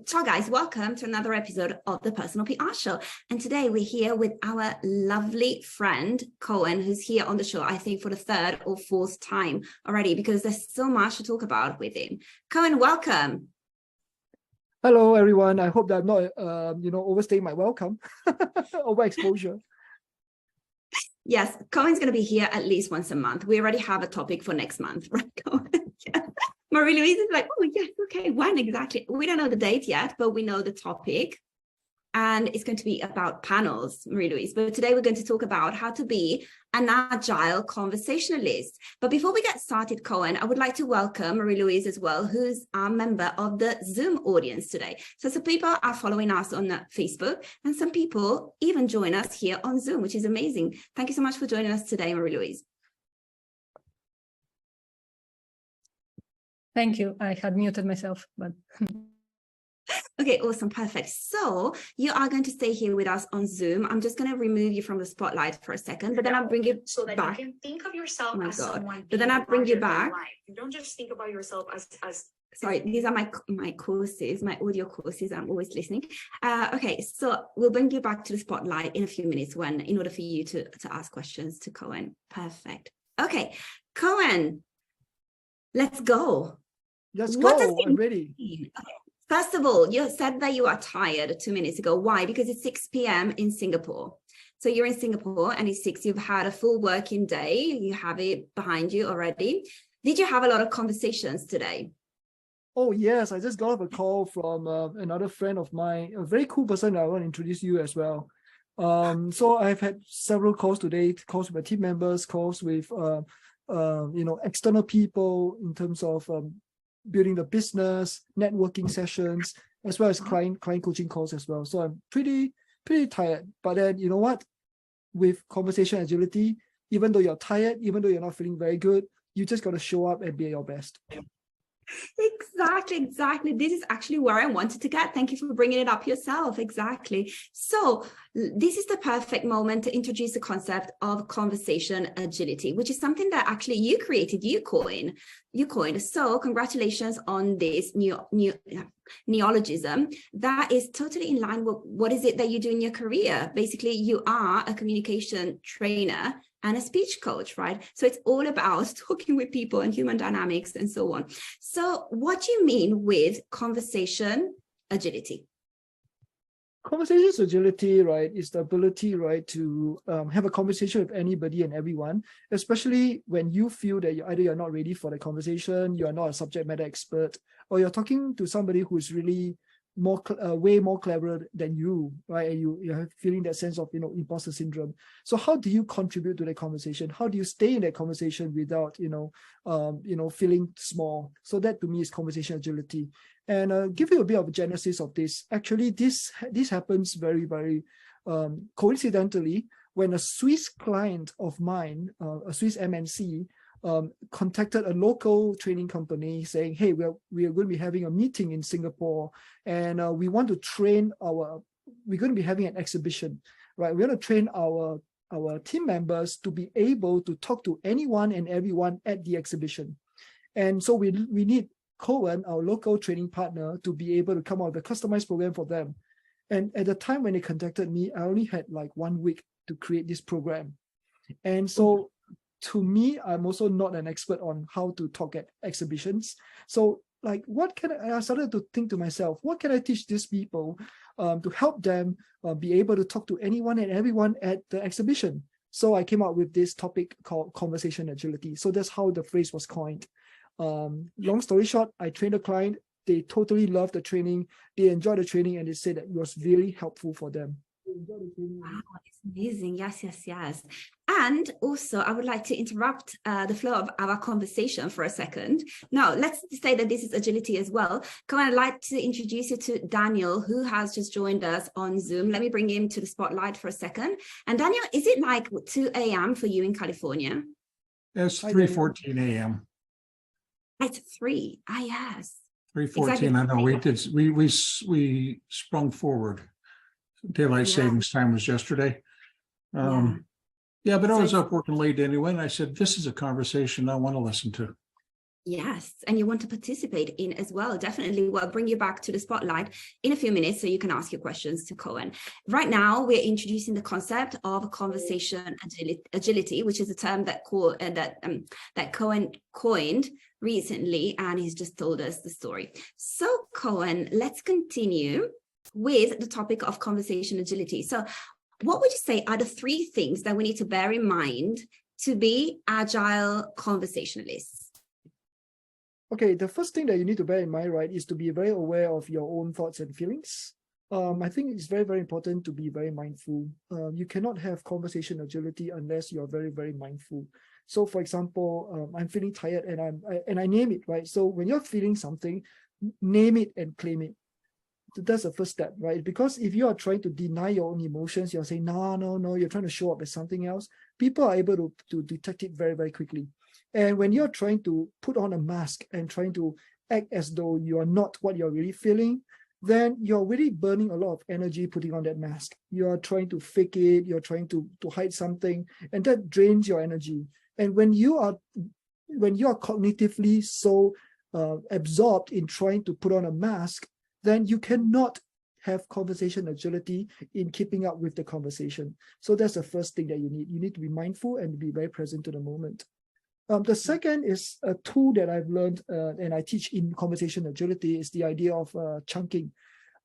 Ciao guys, welcome to another episode of the Personal PR Show. And today we're here with our lovely friend, Coen, who's here on the show, I think for the third or fourth time already, because there's so much to talk about with him. Coen, welcome. Hello, everyone. I hope that I'm not, overstaying my welcome, overexposure. Yes, Coen's going to be here at least once a month. We already have a topic for next month, right, Coen? Yeah. Marie-Louise is like, oh, yes, okay, when exactly? We don't know the date yet, but we know the topic. And it's going to be about panels, Marie-Louise. But today we're going to talk about how to be an agile conversationalist. But before we get started, Coen, I would like to welcome Marie-Louise as well, who's a member of the Zoom audience today. So some people are following us on Facebook, and some people even join us here on Zoom, which is amazing. Thank you so much for joining us today, Marie-Louise. Thank you. I had muted myself, but... Okay, awesome, perfect. So you are going to stay here with us on Zoom. I'm just going to remove you from the spotlight for a second, but then I'll bring you so that back. You can think of yourself as someone. But then I'll bring you back. You don't just think about yourself as. Sorry, these are my courses, my audio courses. I'm always listening. Okay, so we'll bring you back to the spotlight in a few minutes in order for you to ask questions to Coen. Perfect. Okay, Coen, let's go. Let's go. I'm ready. Okay. First of all, you said that you are tired 2 minutes ago. Why? Because it's 6 p.m. in Singapore. So you're in Singapore and it's 6. You've had a full working day. You have it behind you already. Did you have a lot of conversations today? Oh, yes. I just got off a call from another friend of mine, a very cool person I want to introduce you as well. So I've had several calls today, calls with my team members, calls with, external people in terms of building the business, networking sessions, as well as client coaching calls as well. So I'm pretty tired. But then, you know what? With conversation agility, even though you're tired, even though you're not feeling very good, you just got to show up and be at your best. Exactly. This is actually where I wanted to get. Thank you for bringing it up yourself. Exactly. So this is the perfect moment to introduce the concept of conversation agility, which is something that actually you created, you coined. So congratulations on this new neologism that is totally in line with what is it that you do in your career. Basically, you are a communication trainer and a speech coach, right? So it's all about talking with people and human dynamics and so on. So what do you mean with conversation agility? Conversation agility, right, is the ability, right, to have a conversation with anybody and everyone, especially when you feel that either you're not ready for the conversation, you are not a subject matter expert, or you're talking to somebody who's really way more clever than you, right? And you're feeling that sense of, imposter syndrome. So how do you contribute to the conversation? How do you stay in that conversation without, feeling small? So that to me is conversation agility. And give you a bit of a genesis of this. Actually, this happens very, very coincidentally when a Swiss client of mine, a Swiss MNC, contacted a local training company saying, hey, we are going to be having a meeting in Singapore, and we want to train we're going to be having an exhibition, right? We're going to train our team members to be able to talk to anyone and everyone at the exhibition. And so we need Coen, our local training partner, to be able to come out with a customized program for them. And at the time when they contacted me, I only had like 1 week to create this program. And so to me, I'm also not an expert on how to talk at exhibitions. So like, I started to think to myself, what can I teach these people to help them be able to talk to anyone and everyone at the exhibition? So I came up with this topic called conversation agility. So that's how the phrase was coined. Long story short, I trained a client. They totally loved the training. They enjoyed the training, and they said that it was really helpful for them. Wow, it's amazing. Yes. And also, I would like to interrupt the flow of our conversation for a second. Now, let's say that this is agility as well. I'd like to introduce you to Daniel, who has just joined us on Zoom. Let me bring him to the spotlight for a second. And Daniel, is it like 2 a.m. for you in California? It's 3:14 a.m. It's 3. Yes. 3:14. Exactly. I know we sprung forward. Daylight savings time was yesterday. But I was up working late anyway, and I said, this is a conversation I want to listen to. Yes, and you want to participate in as well. Definitely. We'll bring you back to the spotlight in a few minutes so you can ask your questions to Coen. Right now, we're introducing the concept of conversation agility, which is a term that Coen coined recently, and he's just told us the story. So Coen, let's continue with the topic of conversation agility. So what would you say are the 3 things that we need to bear in mind to be agile conversationalists? Okay, the first thing that you need to bear in mind, right, is to be very aware of your own thoughts and feelings. I think it's very, very important to be very mindful. You cannot have conversation agility unless you're very, very mindful. So, for example, I'm feeling tired and I name it, right? So when you're feeling something, name it and claim it. That's the first step, right? Because if you are trying to deny your own emotions, you're saying, no, you're trying to show up as something else, people are able to detect it very, very quickly. And when you're trying to put on a mask and trying to act as though you are not what you're really feeling, then you're really burning a lot of energy putting on that mask. You're trying to fake it, you're trying to hide something, and that drains your energy. And when you are cognitively so absorbed in trying to put on a mask, then you cannot have conversation agility in keeping up with the conversation. So that's the first thing that you need. You need to be mindful and be very present to the moment. The second is a tool that I've learned and I teach in conversation agility is the idea of chunking.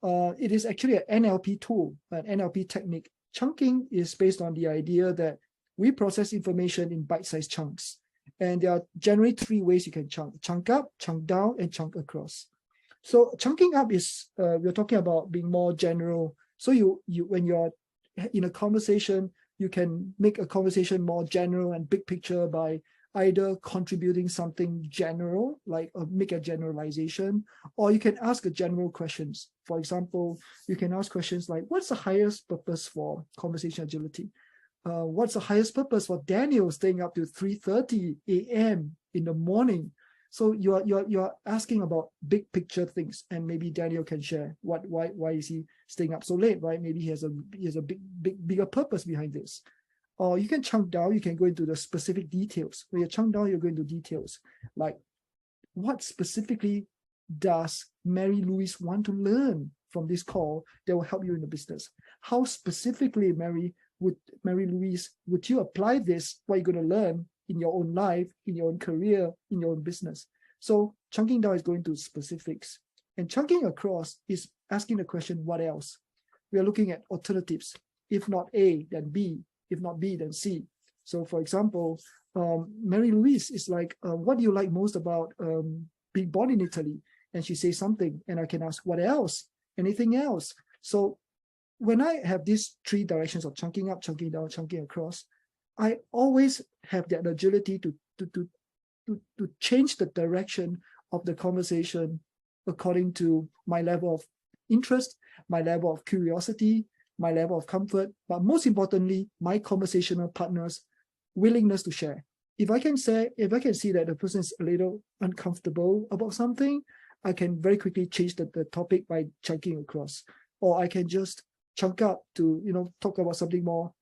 It is actually an NLP tool, an NLP technique. Chunking is based on the idea that we process information in bite-sized chunks. And there are generally 3 ways you can chunk: chunk up, chunk down, and chunk across. So chunking up is, we're talking about being more general. So you when you're in a conversation, you can make a conversation more general and big picture by either contributing something general, like make a generalization, or you can ask a general questions. For example, you can ask questions like, what's the highest purpose for conversation agility? What's the highest purpose for Daniel staying up to 3:30 a.m. in the morning? So you're asking about big picture things, and maybe Daniel can share why is he staying up so late, right? Maybe he has a bigger purpose behind this. Or you can chunk down, you can go into the specific details. When you chunk down, you're going to details. Like, what specifically does Mary Louise want to learn from this call that will help you in the business? How specifically, Mary Louise, would you apply this, what you're going to learn in your own life, in your own career, in your own business? So chunking down is going to specifics. And chunking across is asking the question, what else? We are looking at alternatives. If not A, then B. If not B, then C. So for example, Mary Louise is like, what do you like most about being born in Italy? And she says something, and I can ask, what else? Anything else? So when I have these 3 directions of chunking up, chunking down, chunking across, I always have that agility to change the direction of the conversation according to my level of interest, my level of curiosity, my level of comfort, but most importantly, my conversational partner's willingness to share. If I can see that the person is a little uncomfortable about something, I can very quickly change the topic by chunking across. Or I can just chunk up to, talk about something more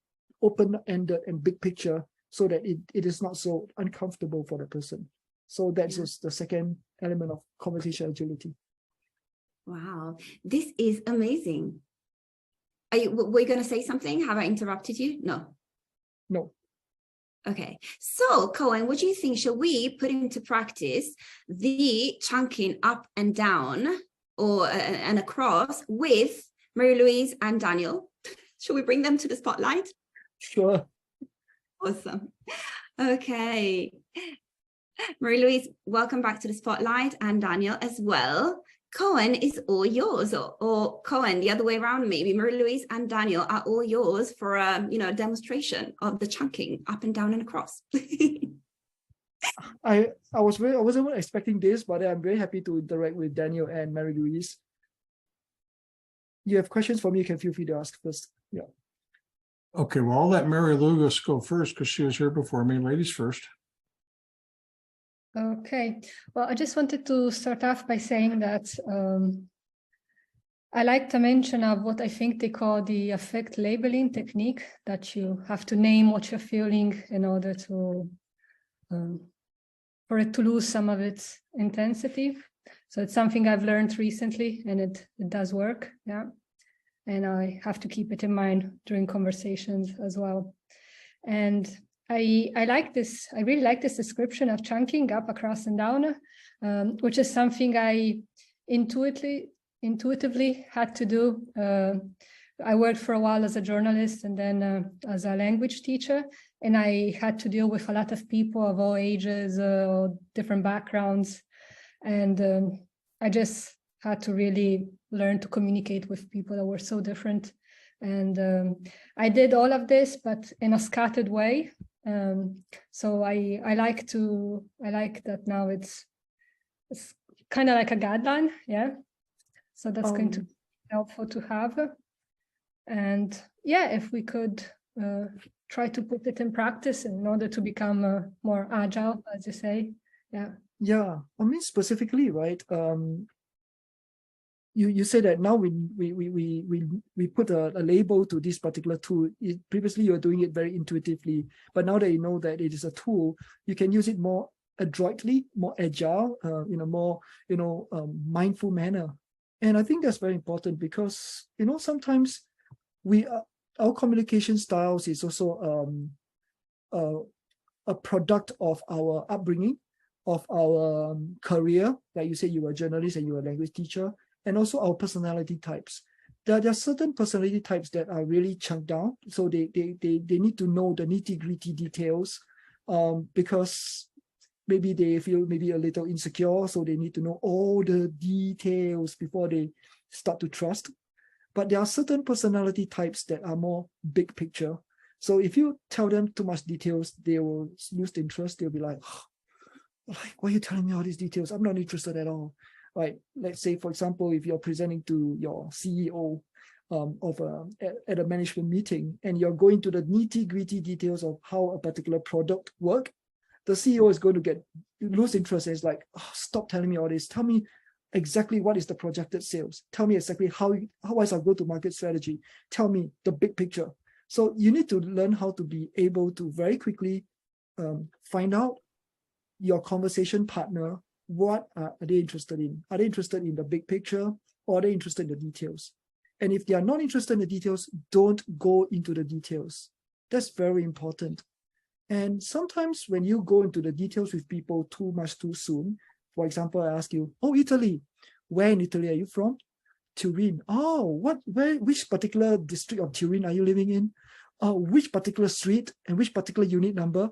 open-ended and big picture so that it is not so uncomfortable for the person. So that's just the second element of conversation agility. Wow, this is amazing. Were you going to say something? Have I interrupted you? No. No. Okay. So, Coen, what do you think? Shall we put into practice the chunking up and down and across with Mary Louise and Daniel? Shall we bring them to the spotlight? Sure. Awesome. Okay. Mary Louise, welcome back to the spotlight, and Daniel as well. Coen is all yours, or Coen, the other way around, maybe Mary Louise and Daniel are all yours for a demonstration of the chunking up and down and across. I wasn't expecting this, but I'm very happy to interact with Daniel and Mary Louise. You have questions for me, you can feel free to ask first. Yeah. Okay, well, I'll let Mary Louise go first because she was here before me. Ladies first. Okay, well, I just wanted to start off by saying that I like to mention of what I think they call the affect labeling technique, that you have to name what you're feeling in order to for it to lose some of its intensity. So it's something I've learned recently, and it does work. Yeah. And I have to keep it in mind during conversations as well. And I like this. I really like this description of chunking up, across, and down, which is something I intuitively had to do. I worked for a while as a journalist and then as a language teacher, and I had to deal with a lot of people of all ages, different backgrounds, and I just had to really learn to communicate with people that were so different. And I did all of this, but in a scattered way. So I like that now it's kind of like a guideline, yeah. So that's going to be helpful to have. And yeah, if we could try to put it in practice in order to become more agile, as you say, yeah. Yeah, I mean specifically, right? You say that now we put a label to this particular tool. Previously, you were doing it very intuitively, but now that you know that it is a tool, you can use it more adroitly, more agile, more mindful manner. And I think that's very important because sometimes our communication styles is also a product of our upbringing, of our career. Like you said, you were a journalist and you were a language teacher. And also our personality types. There are certain personality types that are really chunked down. So they need to know the nitty-gritty details because maybe they feel maybe a little insecure. So they need to know all the details before they start to trust. But there are certain personality types that are more big picture. So if you tell them too much details, they will lose interest. They'll be like, why are you telling me all these details? I'm not interested at all. Right. Let's say, for example, if you're presenting to your CEO at a management meeting and you're going to the nitty-gritty details of how a particular product works, the CEO is going to lose interest. And it's like, stop telling me all this. Tell me exactly what is the projected sales. Tell me exactly how is our go-to-market strategy. Tell me the big picture. So you need to learn how to be able to very quickly find out your conversation partner. What are they interested in? Are they interested in the big picture or are they interested in the details? And if they are not interested in the details, don't go into the details. That's very important. And sometimes when you go into the details with people too much too soon, for example, I ask you, Italy, where in Italy are you from? Turin. Which particular district of Turin are you living in? Which particular street and which particular unit number?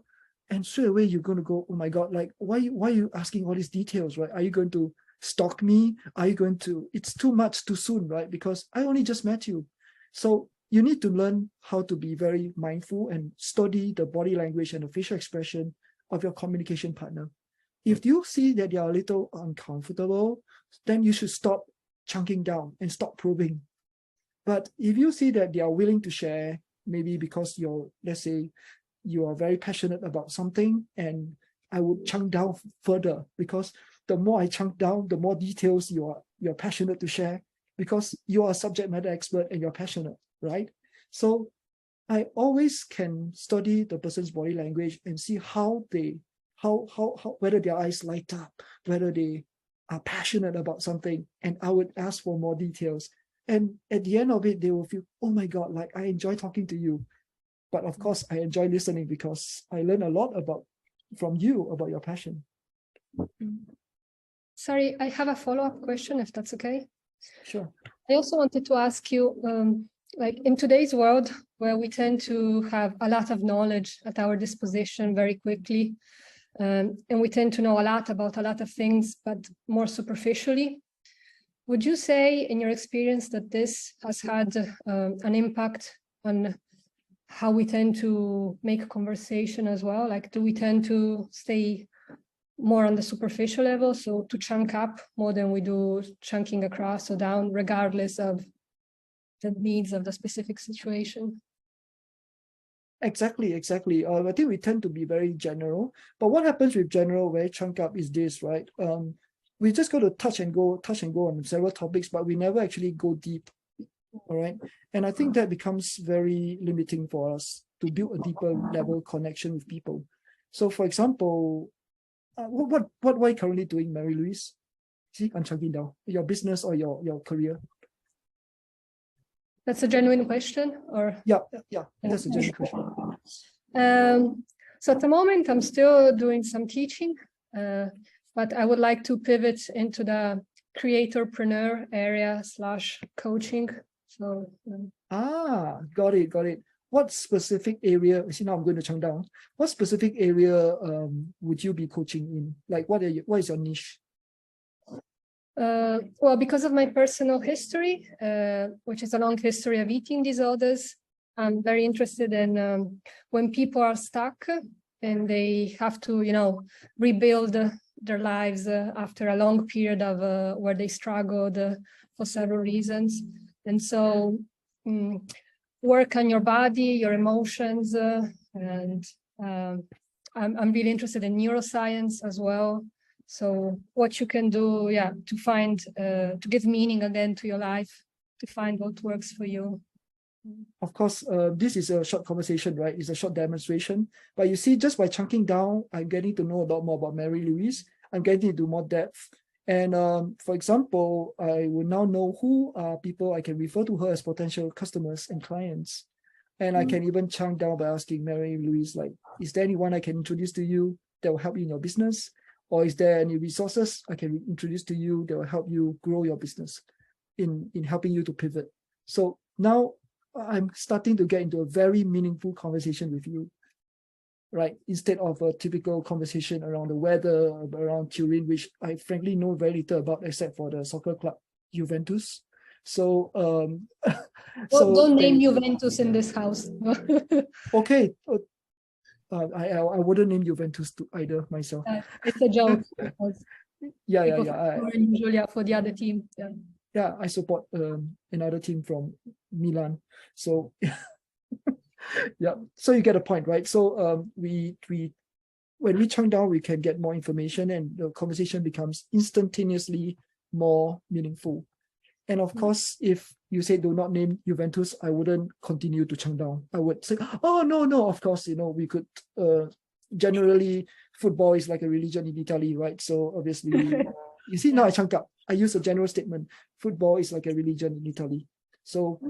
And straight away, you're going to go, oh my God, like, why are you asking all these details, right? Are you going to stalk me? Are you going to, it's too much too soon, right? Because I only just met you. So you need to learn how to be very mindful and study the body language and the facial expression of your communication partner. If you see that they are a little uncomfortable, then you should stop chunking down and stop probing. But if you see that they are willing to share, maybe because let's say, you are very passionate about something, and I would chunk down further because the more I chunk down, the more details you're passionate to share because you are a subject matter expert and you're passionate, right? So I always can study the person's body language and see how whether their eyes light up, whether they are passionate about something, and I would ask for more details. And at the end of it, they will feel, oh my God, like I enjoy talking to you. But of course, I enjoy listening because I learn a lot from you about your passion. Sorry, I have a follow-up question, if that's okay. Sure. I also wanted to ask you, like in today's world, where we tend to have a lot of knowledge at our disposition very quickly, and we tend to know a lot about a lot of things, but more superficially, would you say, in your experience, that this has had an impact on how we tend to make conversation as well? Like, do we tend to stay more on the superficial level, so to chunk up more than we do chunking across or down, regardless of the needs of the specific situation? Exactly. I think we tend to be very general, but what happens with general, very chunk up, is this, right? We just go to touch and go on several topics, but we never actually go deep. All right. And I think that becomes very limiting for us to build a deeper level connection with people. So for example, what are you currently doing, Mary Louise? See, I'm chunking down your business or your career. That's a genuine question, or Yeah, that's a genuine question. So at the moment, I'm still doing some teaching, but I would like to pivot into the creatorpreneur area / coaching. So got it. What specific area? See, now I'm going to chunk down. What specific area would you be coaching in? Like, what is your niche? Well, because of my personal history, which is a long history of eating disorders, I'm very interested in when people are stuck and they have to, rebuild their lives after a long period of where they struggled for several reasons. And so work on your body, your emotions, and I'm really interested in neuroscience as well. So what you can do, to find, to give meaning again to your life, to find what works for you. Of course, this is a short conversation, right? It's a short demonstration. But you see, just by chunking down, I'm getting to know a lot more about Mary Louise. I'm getting into more depth. And for example, I will now know who are people I can refer to her as potential customers and clients. And I can even chunk down by asking Mary Louise, like, is there anyone I can introduce to you that will help you in your business? Or is there any resources I can introduce to you that will help you grow your business in helping you to pivot? So now I'm starting to get into a very meaningful conversation with you, right? Instead of a typical conversation around the weather, around Turin, which I frankly know very little about except for the soccer club Juventus. So, don't name Juventus in this house. Okay. I wouldn't name Juventus either myself. It's a joke. Yeah. Usually for the other team. Yeah, I support another team from Milan. So yeah, so you get a point, right? So we when we chunk down, we can get more information, and the conversation becomes instantaneously more meaningful. And of course, if you say do not name Juventus, I wouldn't continue to chunk down. I would say, oh, no, of course, we could, generally, football is like a religion in Italy, right? So obviously, you see, now I chunk up. I use a general statement. Football is like a religion in Italy. So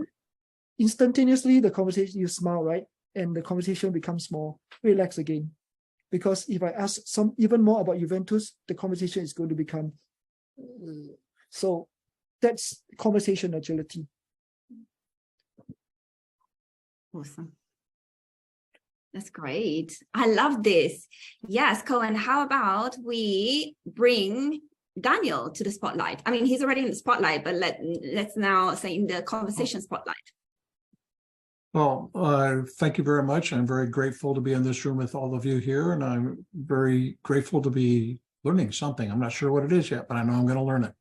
instantaneously, the conversation, you smile, right? And the conversation becomes more relaxed again. Because if I ask even more about Juventus, the conversation is going to become, so that's conversation agility. Awesome. That's great. I love this. Yes, Coen, how about we bring Daniel to the spotlight? I mean, he's already in the spotlight, but let's now say in the conversation spotlight. Well, thank you very much. I'm very grateful to be in this room with all of you here, and I'm very grateful to be learning something. I'm not sure what it is yet, but I know I'm going to learn it.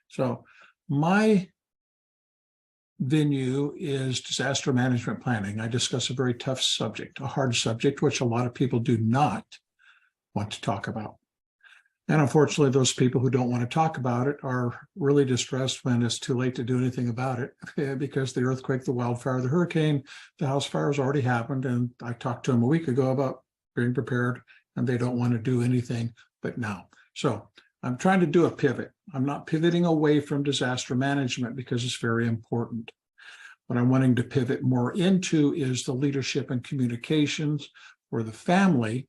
So my venue is disaster management planning. I discuss a very tough subject, a hard subject, which a lot of people do not want to talk about. And unfortunately, those people who don't want to talk about it are really distressed when it's too late to do anything about it, because the earthquake, the wildfire, the hurricane, the house fire has already happened. And I talked to them a week ago about being prepared, and they don't want to do anything but now. So I'm trying to do a pivot. I'm not pivoting away from disaster management because it's very important. What I'm wanting to pivot more into is the leadership and communications for the family.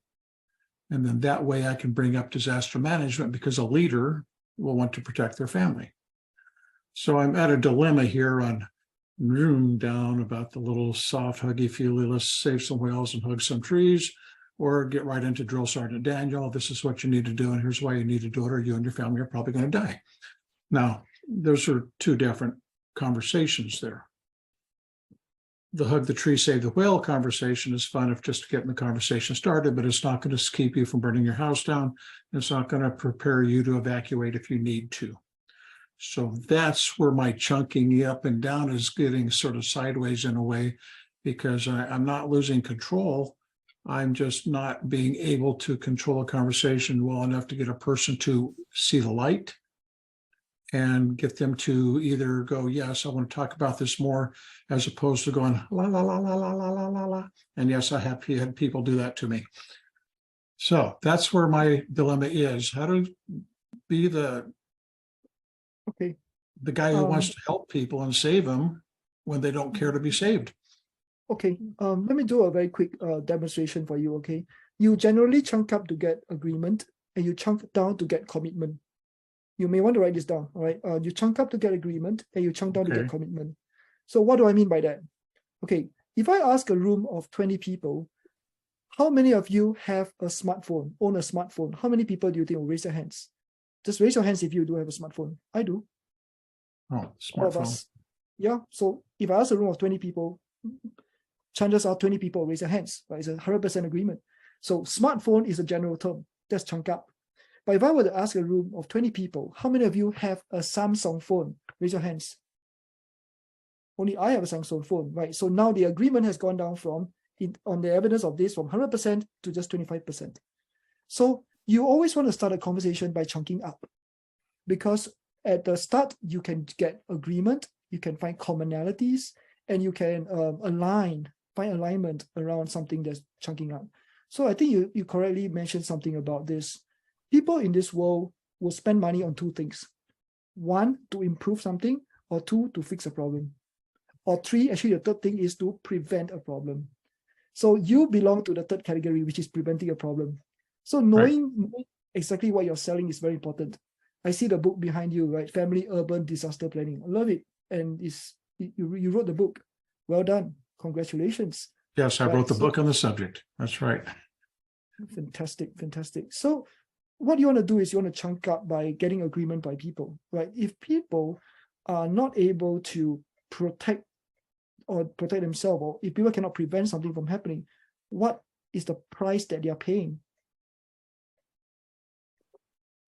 And then that way I can bring up disaster management, because a leader will want to protect their family. So I'm at a dilemma here on room down about the little soft, huggy-feely, let's save some whales and hug some trees, or get right into Drill Sergeant Daniel. This is what you need to do, and here's why you need to do it, or you and your family are probably going to die. Now, those are two different conversations there. The hug the tree, save the whale conversation is fun if just getting the conversation started, but it's not going to keep you from burning your house down. It's not going to prepare you to evacuate if you need to. So that's where my chunking up and down is getting sort of sideways in a way, because I'm not losing control. I'm just not being able to control a conversation well enough to get a person to see the light and get them to either go, yes, I want to talk about this more, as opposed to going, la, la, la, la, la, la, la, la, la. And yes, I have had people do that to me. So that's where my dilemma is. How to be the guy who wants to help people and save them when they don't care to be saved. Okay, let me do a very quick demonstration for you, okay? You generally chunk up to get agreement, and you chunk down to get commitment. You may want to write this down, all right? You chunk up to get agreement, and you chunk down to get commitment. So what do I mean by that? Okay, if I ask a room of 20 people, how many of you have a smartphone, own a smartphone? How many people do you think will raise their hands? Just raise your hands if you do have a smartphone. I do. Oh, smartphone. All of us. Yeah, so if I ask a room of 20 people, chances are 20 people raise their hands, right? It's a 100% agreement. So smartphone is a general term. That's chunk up. But if I were to ask a room of 20 people, how many of you have a Samsung phone? Raise your hands. Only I have a Samsung phone, right? So now the agreement has gone down from, on the evidence of this, from 100% to just 25%. So you always want to start a conversation by chunking up, because at the start, you can get agreement, you can find commonalities, and you can find alignment around something that's chunking up. So I think you correctly mentioned something about this. People in this world will spend money on two things. One, to improve something, or two, to fix a problem. Or three, actually the third thing is to prevent a problem. So you belong to the third category, which is preventing a problem. So knowing exactly what you're selling is very important. I see the book behind you, right? Family Urban Disaster Planning. I love it. And you wrote the book. Well done. Congratulations. Yes, I wrote the book on the subject. That's right. Fantastic, fantastic. So what you want to do is you want to chunk up by getting agreement by people, right? If people are not able to protect themselves, or if people cannot prevent something from happening, what is the price that they are paying?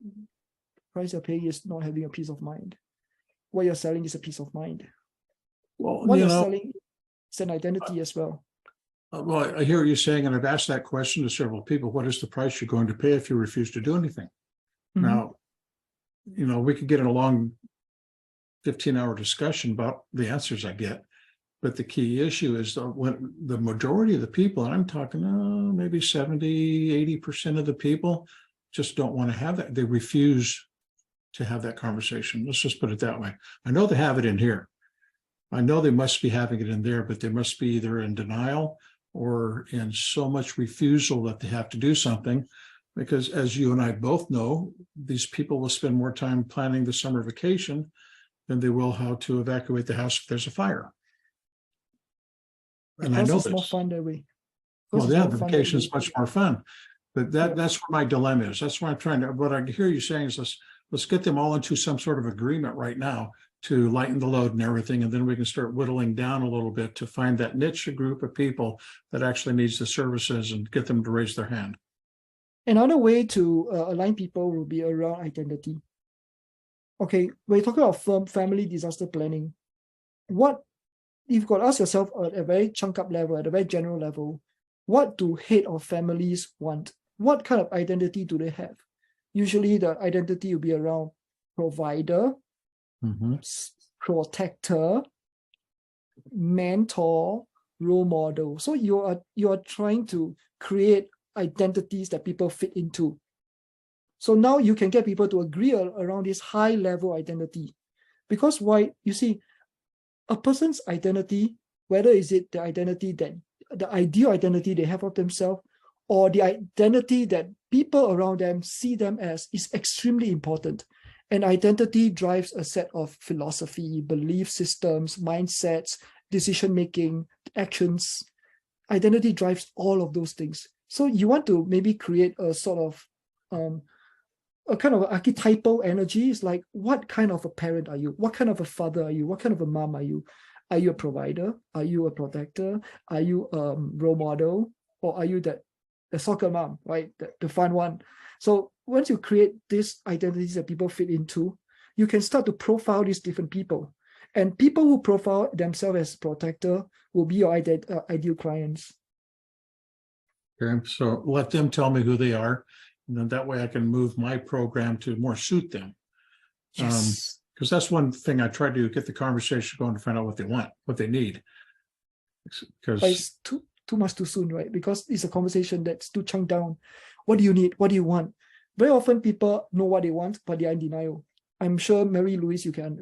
The price you're paying is not having a peace of mind. What you're selling is a peace of mind. Well, what you're selling is an identity as well. Well, I hear you saying, and I've asked that question to several people, what is the price you're going to pay if you refuse to do anything? Now, we could get in a long 15-hour discussion about the answers I get, but the key issue is when the majority of the people, and I'm talking maybe 70, 80% of the people just don't want to have that. They refuse to have that conversation. Let's just put it that way. I know they have it in here. I know they must be having it in there, but they must be either in denial or in so much refusal that they have to do something, because as you and I both know, these people will spend more time planning the summer vacation than they will how to evacuate the house if there's a fire. And I know it's more fun that way. Well, yeah, the vacation is much more fun, but that's where my dilemma is. That's why I'm trying to, what I hear you saying is let's get them all into some sort of agreement right now to lighten the load and everything, and then we can start whittling down a little bit to find that niche group of people that actually needs the services and get them to raise their hand. Another way to align people will be around identity. Okay, when you talk about family disaster planning, what you've got to ask yourself at a very chunk up level, at a very general level, what do head of families want? What kind of identity do they have? Usually the identity will be around provider, protector, mentor, role model. So you are trying to create identities that people fit into. So now you can get people to agree around this high level identity. Because why? You see, a person's identity, whether is it the identity that the ideal identity they have of themselves, or the identity that people around them see them as, is extremely important. And identity drives a set of philosophy, belief systems, mindsets, decision-making, actions. Identity drives all of those things. So you want to maybe create a sort of a kind of archetypal energy. Is like, what kind of a parent are you? What kind of a father are you? What kind of a mom are you? Are you a provider? Are you a protector? Are you a role model? Or are you the soccer mom, right? The fun one. So once you create these identities that people fit into, you can start to profile these different people. And people who profile themselves as protector will be your ideal clients. Okay, so let them tell me who they are. And then that way I can move my program to more suit them. Yes. Because that's one thing I try to get the conversation going to find out what they want, what they need. Because it's too much too soon, right? Because it's a conversation that's too chunked down. What do you need? What do you want? Very often people know what they want, but they are in denial. I'm sure Mary Louise, you can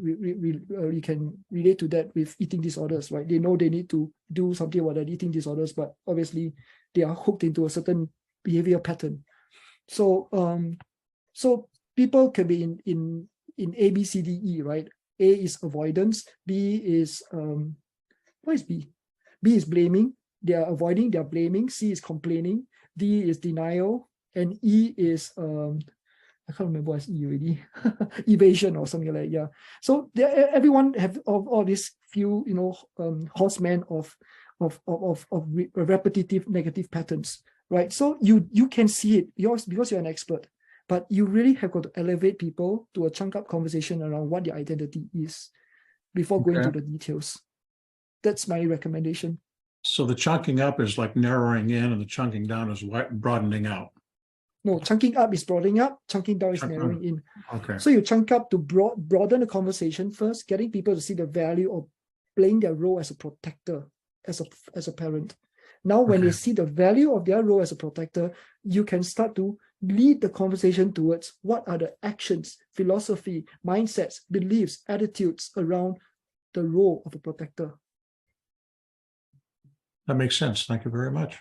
relate to that with eating disorders, right? They know they need to do something about their eating disorders, but obviously they are hooked into a certain behavior pattern. So so people can be in A, B, C, D, E, right? A is avoidance. B is what is B? B is blaming. They are avoiding, they are blaming. C is complaining. D is denial, and E is I can't remember what's E already. Evasion or something like that. Yeah. So everyone have all these few, horsemen of repetitive negative patterns, right? So you can see it because you're an expert, but you really have got to elevate people to a chunk up conversation around what their identity is before going to the details. That's my recommendation. So the chunking up is like narrowing in, and the chunking down is broadening out. No, chunking up is broadening up, chunking down is narrowing in. Okay. So you chunk up to broaden the conversation first, getting people to see the value of playing their role as a protector, as a parent. Now, when they see the value of their role as a protector, you can start to lead the conversation towards what are the actions, philosophy, mindsets, beliefs, attitudes around the role of a protector. That makes sense. Thank you very much.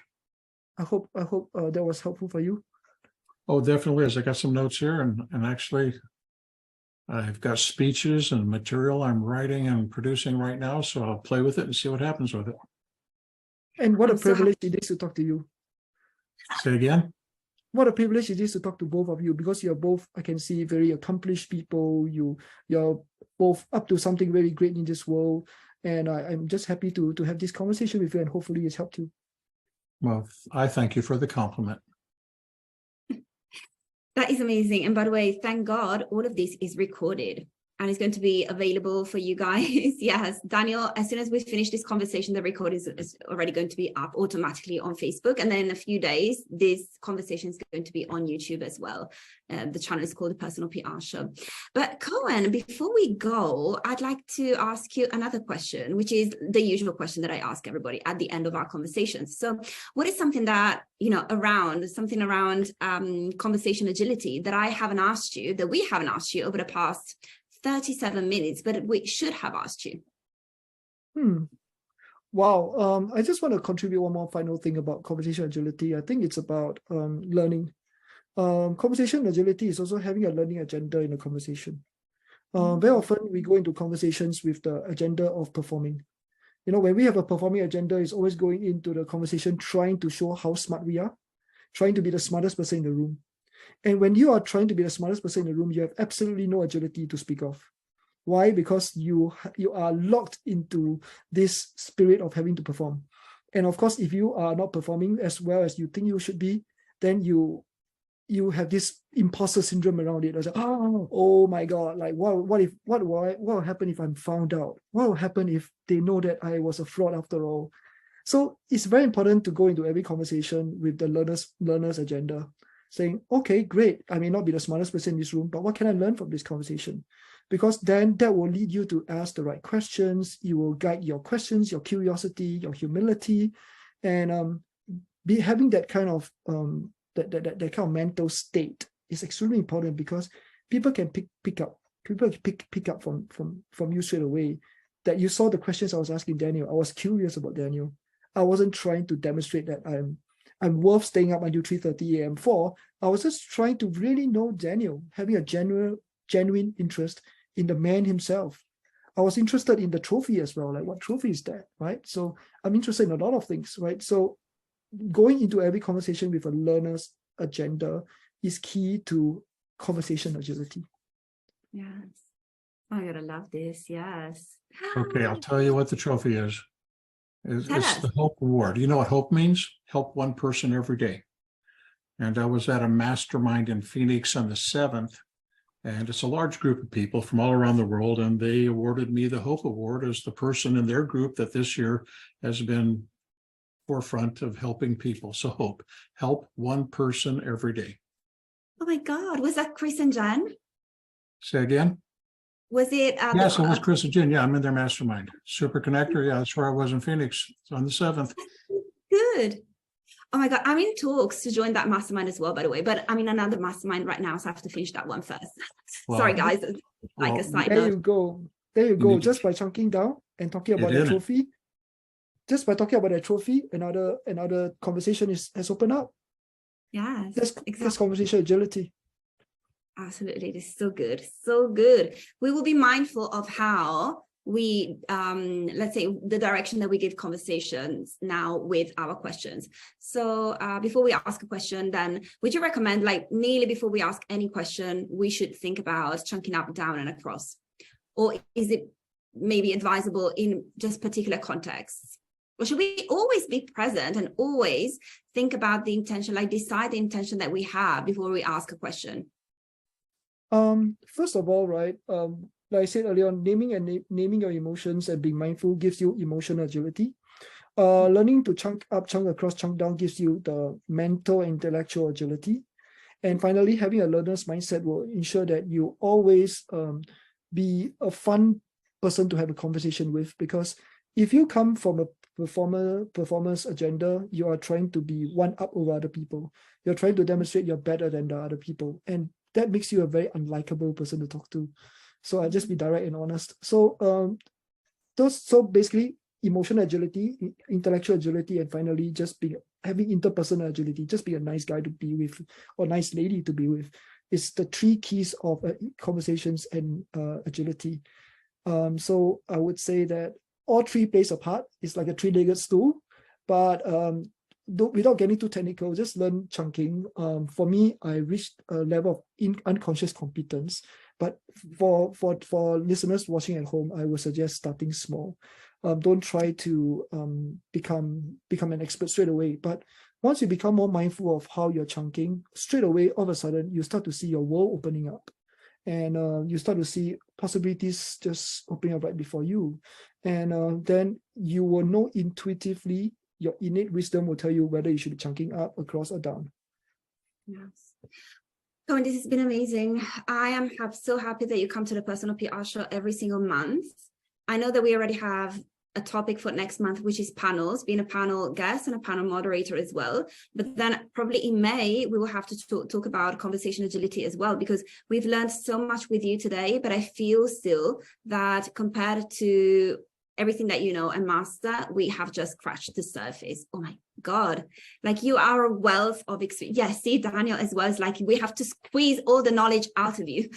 I hope that was helpful for you. Oh, definitely is. I got some notes here, and actually I've got speeches and material I'm writing and producing right now, so I'll play with it and see what happens with it. And what a privilege it is to talk to you. Say again? What a privilege it is to talk to both of you, because you're both, I can see, very accomplished people. You're both up to something very great in this world. And I'm just happy to have this conversation with you, and hopefully it's helped you. Well, I thank you for the compliment. That is amazing. And by the way, thank God all of this is recorded and it's going to be available for you guys. Yes, Daniel, as soon as we finish this conversation, the record is already going to be up automatically on Facebook. And then in a few days, this conversation is going to be on YouTube as well. The channel is called The Personal PR Show. But Coen, before we go, I'd like to ask you another question, which is the usual question that I ask everybody at the end of our conversations. So what is something that, around conversation agility that I haven't asked you, that we haven't asked you over the past 37 minutes, but we should have asked you? Wow. I just want to contribute one more final thing about conversation agility. I think it's about learning. Conversation agility is also having a learning agenda in a conversation. Very often we go into conversations with the agenda of performing. When we have a performing agenda, it's always going into the conversation trying to show how smart we are, trying to be the smartest person in the room. And when you are trying to be the smartest person in the room, you have absolutely no agility to speak of. Why? Because you are locked into this spirit of having to perform. And of course, if you are not performing as well as you think you should be, then you have this imposter syndrome around it. Like, oh my God, like what will happen if I'm found out? What will happen if they know that I was a fraud after all? So it's very important to go into every conversation with the learner's agenda, saying, okay, great, I may not be the smartest person in this room, but what can I learn from this conversation? Because then that will lead you to ask the right questions. You will guide your questions, your curiosity, your humility, and having that kind of that kind of mental state is extremely important, because people can pick up from you straight away that you saw the questions I was asking Daniel. I was curious about Daniel. I wasn't trying to demonstrate that I'm worth staying up until 3:30 a.m. for. I was just trying to really know Daniel, having a genuine interest in the man himself. I was interested in the trophy as well, like what trophy is that, right? So I'm interested in a lot of things, right? So going into every conversation with a learner's agenda is key to conversation agility. Yes. Oh, I gotta love this. Yes. Okay, I'll tell you what the trophy is. It's us. the Hope Award. You know what hope means? Help one person every day. And I was at a mastermind in Phoenix on the 7th, and it's a large group of people from all around the world, and they awarded me the Hope Award as the person in their group that this year has been forefront of helping people. So help one person every day. Oh my God, was that Chris and Jen? Say again? Was it? Yes, it was Chris and Jen. Yeah, I'm in their mastermind. Super Connector. Yeah, that's where I was in Phoenix on the 7th. Good. Oh my God, I'm in talks to join that mastermind as well, by the way. But I'm in another mastermind right now, so I have to finish that one first. Well, Sorry, guys. Like well, a side There note. you go. There you go. Just by chunking down and talking about Get the in it. trophy, just by talking about that trophy, another conversation has opened up. Yes, That's exactly. conversation agility. Absolutely. This is so good. So good. We will be mindful of how we, let's say, the direction that we give conversations now with our questions. So before we ask a question, then would you recommend, like, nearly before we ask any question, we should think about chunking up, down, and across? Or is it maybe advisable in just particular contexts? Or should we always be present and always think about the intention, like decide the intention that we have before we ask a question? First of all, right, like I said earlier on, naming your emotions and being mindful gives you emotional agility. Learning to chunk up, chunk across, chunk down gives you the mental and intellectual agility. And finally, having a learner's mindset will ensure that you always be a fun person to have a conversation with, because if you come from a performance agenda, you are trying to be one up over other people. You're trying to demonstrate you're better than the other people. And that makes you a very unlikable person to talk to. So I'll just be direct and honest. So basically emotional agility, intellectual agility, and finally just having interpersonal agility, just be a nice guy to be with or nice lady to be with, is the three keys of conversations and agility. So I would say that all three plays a part. It's like a three-legged stool, but without getting too technical, just learn chunking. For me, I reached a level of unconscious competence. But for listeners watching at home, I would suggest starting small. Don't try to become an expert straight away. But once you become more mindful of how you're chunking, straight away, all of a sudden, you start to see your world opening up. And you start to see possibilities just opening up right before you. And then you will know intuitively, your innate wisdom will tell you whether you should be chunking up, across, or down. Yes. Coen, this has been amazing. I am so happy that you come to the Personal PR Show every single month. I know that we already have a topic for next month, which is panels, being a panel guest and a panel moderator as well. But then probably in May, we will have to talk about conversation agility as well, because we've learned so much with you today, but I feel still that compared to everything that you know and master, we have just scratched the surface. Oh my God, like you are a wealth of experience. Yeah, see, Daniel as well, is like we have to squeeze all the knowledge out of you.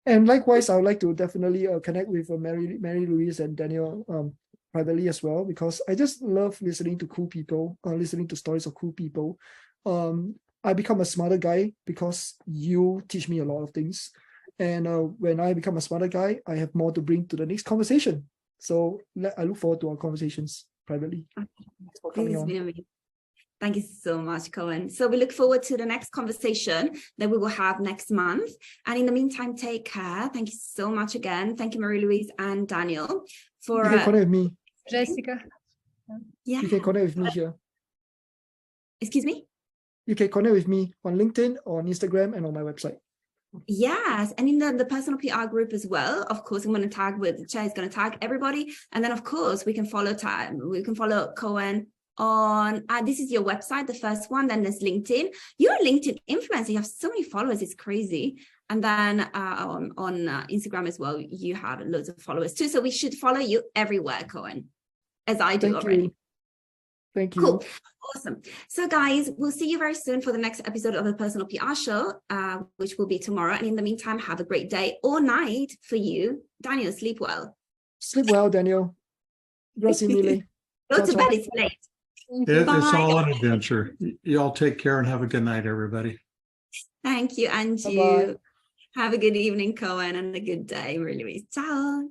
And likewise, I would like to definitely connect with Mary Louise and Daniel privately as well, because I just love listening to cool people, listening to stories of cool people. I become a smarter guy because you teach me a lot of things. And when I become a smarter guy, I have more to bring to the next conversation. So I look forward to our conversations privately. Thanks for coming on. Thank you so much, Coen. So we look forward to the next conversation that we will have next month. And in the meantime, take care. Thank you so much again. Thank you, Marie-Louise and Daniel. You can connect with me. Jessica. Yeah. You can connect with me here. Excuse me? You can connect with me on LinkedIn, on Instagram, and on my website. Yes, and in the personal PR group as well. Of course, I'm going to tag Chair is going to tag everybody, and then of course we can follow Coen on. This is your website, the first one. Then there's LinkedIn. You're a LinkedIn influencer. You have so many followers. It's crazy. And then on Instagram as well, you have loads of followers too. So we should follow you everywhere, Coen, as I do already. Thank you. Cool. Awesome. So guys, we'll see you very soon for the next episode of the Personal PR Show, which will be tomorrow. And in the meantime, have a great day or night for you. Daniel, sleep well. Sleep well, Daniel. Grazie mille. Go to bed, it's late. It's all an adventure. You all take care and have a good night, everybody. Thank you, and you. Have a good evening, Coen, and a good day, Marie-Louise. Ciao.